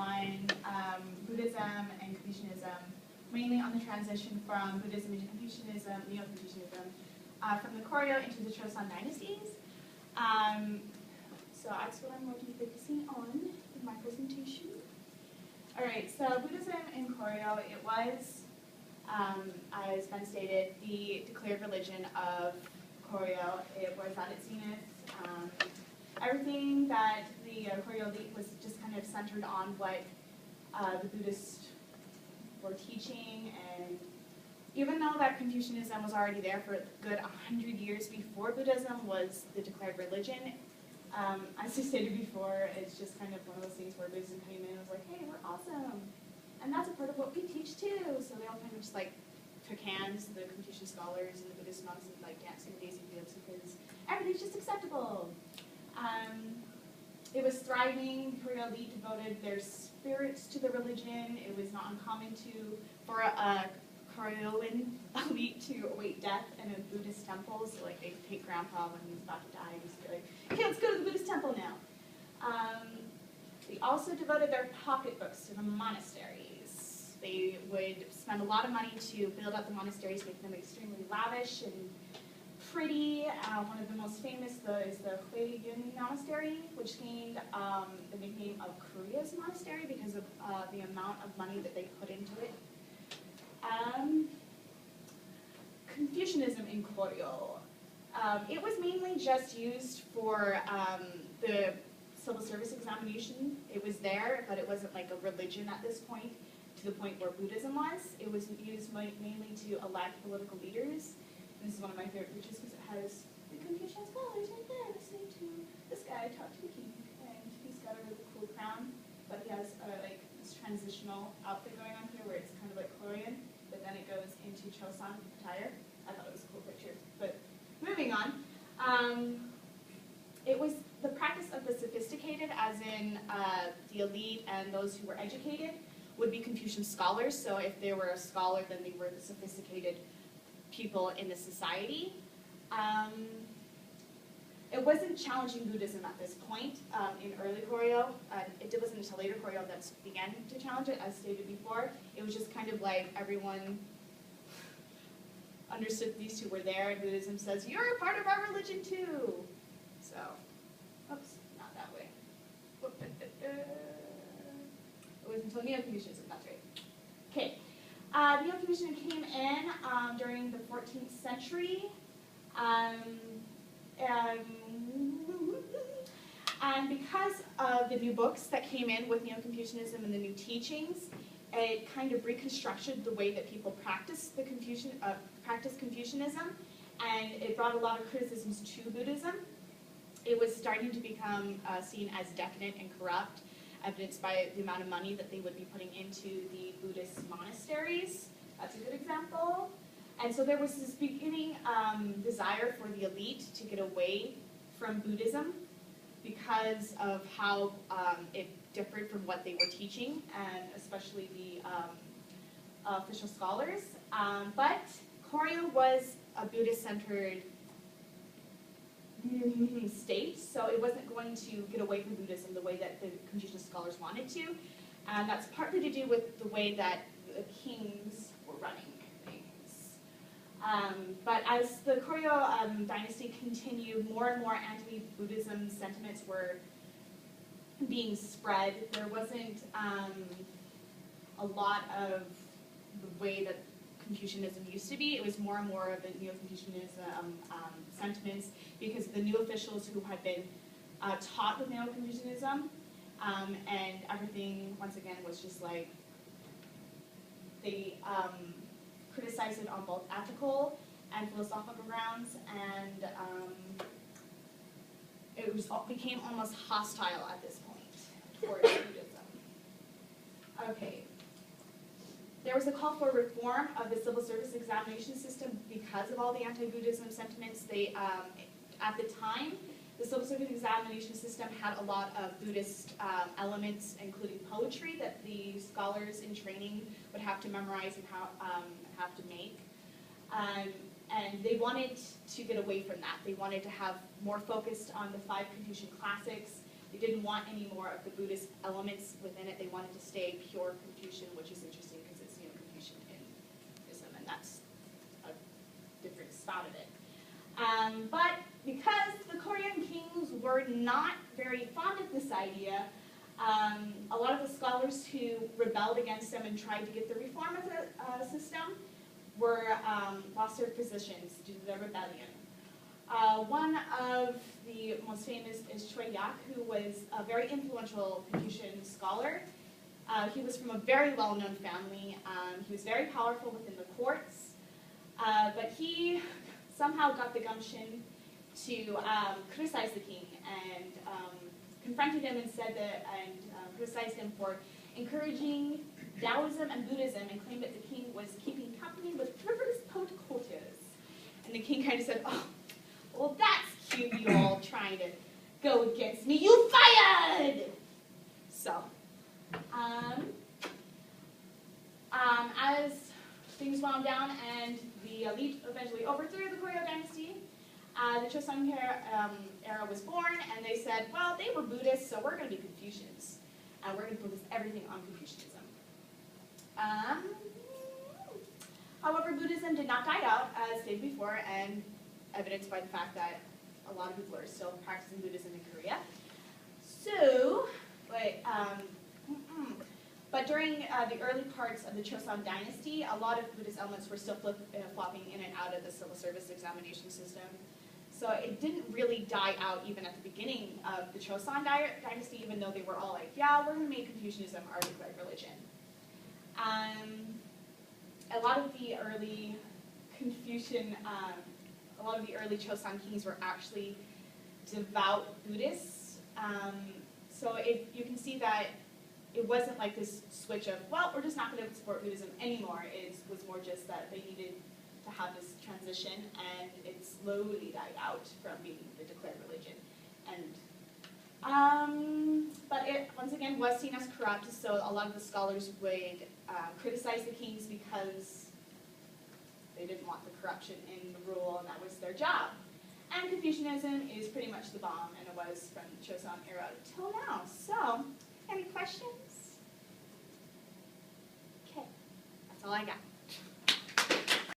on Buddhism and Confucianism, mainly on the transition from Buddhism into Confucianism, Neo-Confucianism, from the Koryo into the Choson dynasties. So that's what I'm going to be focusing on in my presentation. All right, so Buddhism in Koryo, it was, as Ben stated, the declared religion of Koryo. It was at its zenith. Everything that the Koryo elite was just kind of centered on what the Buddhists were teaching, and even though that Confucianism was already there for a good 100 years before Buddhism was the declared religion, as I stated before, it's just kind of one of those things where Buddhism came in and was like, hey, we're awesome, and that's a part of what we teach too. So they all kind of just like took hands, the Confucian scholars and the Buddhist monks, and like dancing daisy fields because everything's just acceptable. It was thriving. The Koryo elite devoted their spirits to the religion. It was not uncommon for a Koryoan elite to await death in a Buddhist temple. So like they'd take grandpa when he was about to die and just be like, okay, let's go to the Buddhist temple now. They also devoted their pocketbooks to the monasteries. They would spend a lot of money to build up the monasteries, make them extremely lavish and pretty. One of the most famous is the Huiyun Monastery, which gained the nickname of Korea's monastery because of the amount of money that they put into it. Confucianism in Koryo. It was mainly just used for the civil service examination. It was there, but it wasn't like a religion at this point, to the point where Buddhism was. It was used mainly to elect political leaders. This is one of my favorite pictures because it has the Confucian scholars right there listening to this guy talk to the king, and he's got a really cool crown, but he has like this transitional outfit going on here where it's kind of like Korean, but then it goes into choson attire. I thought it was a cool picture. But moving on, it was the practice of the sophisticated, as in the elite and those who were educated, would be Confucian scholars. So if they were a scholar, then they were the sophisticated people in the society. It wasn't challenging Buddhism at this point in early Koryo. It wasn't until later Koryo that began to challenge it, as stated before. It was just kind of like everyone understood these two were there, and Buddhism says, you're a part of our religion too. So, oops, not that way. It was until Neo-Confucianism, that's right. Okay. Neo-Confucianism came in during the 14th century, and because of the new books that came in with Neo-Confucianism and the new teachings, it kind of reconstructed the way that people practiced Confucianism, and it brought a lot of criticisms to Buddhism. It was starting to become seen as decadent and corrupt, evidenced by the amount of money that they would be putting into the Buddhist monasteries. That's a good example. And so there was this beginning desire for the elite to get away from Buddhism because of how it differed from what they were teaching, and especially the official scholars. But Koryo was a Buddhist-centered state, so it wasn't going to get away from Buddhism the way that the Confucian scholars wanted to, and that's partly to do with the way that the kings were running things. But as the Koryo dynasty continued, more and more anti-Buddhism sentiments were being spread. There wasn't a lot of the way that Confucianism used to be. It was more and more of the Neo-Confucianism sentiments because the new officials who had been taught with Neo-Confucianism and everything, once again, was just like, they criticized it on both ethical and philosophical grounds, and it became almost hostile at this point towards Buddhism. Okay. There was a call for reform of the civil service examination system because of all the anti-Buddhism sentiments. At the time, the civil service examination system had a lot of Buddhist elements, including poetry, that the scholars in training would have to memorize and have to make. And they wanted to get away from that. They wanted to have more focused on the 5 Confucian classics. They didn't want any more of the Buddhist elements within it. They wanted to stay pure Confucian, which is interesting because it's Confucian in Buddhism, and that's a different spout of it. But because the Korean kings were not very fond of this idea, a lot of the scholars who rebelled against them and tried to get the reform of the system were lost their positions due to the rebellion. One of the most famous is Choi Yak, who was a very influential Confucian scholar. He was from a very well-known family. He was very powerful within the courts, but he somehow got the gumption to criticize the king and confronted him and said that, and criticized him for encouraging Taoism and Buddhism and claimed that the king was keeping company with frivolous quotas. And the king kind of said, "Oh, well, that's cute, you all trying to go against me. You fired!" So, as things wound down and the elite eventually overthrew the Koryo dynasty, the Choson era was born, and they said, well, they were Buddhists, so we're going to be Confucians. And we're going to focus everything on Confucianism. However, Buddhism did not die out, as stated before, and evidenced by the fact that a lot of people are still practicing Buddhism in Korea. So, but during the early parts of the Choson dynasty, a lot of Buddhist elements were still flopping in and out of the civil service examination system. So it didn't really die out even at the beginning of the Choson dynasty, even though they were all like, yeah, we're going to make Confucianism our declared religion. A lot of the early a lot of the early Choson kings were actually devout Buddhists. So you can see that it wasn't like this switch of, well, we're just not going to support Buddhism anymore. It was more just that they needed to have this transition, and it slowly died out from being the declared religion. And but it, once again, was seen as corrupt, so a lot of the scholars would criticize the kings because they didn't want the corruption in the rule, and that was their job. And Confucianism is pretty much the bomb, and it was from the Choson era till now. So, any questions? Okay, that's all I got.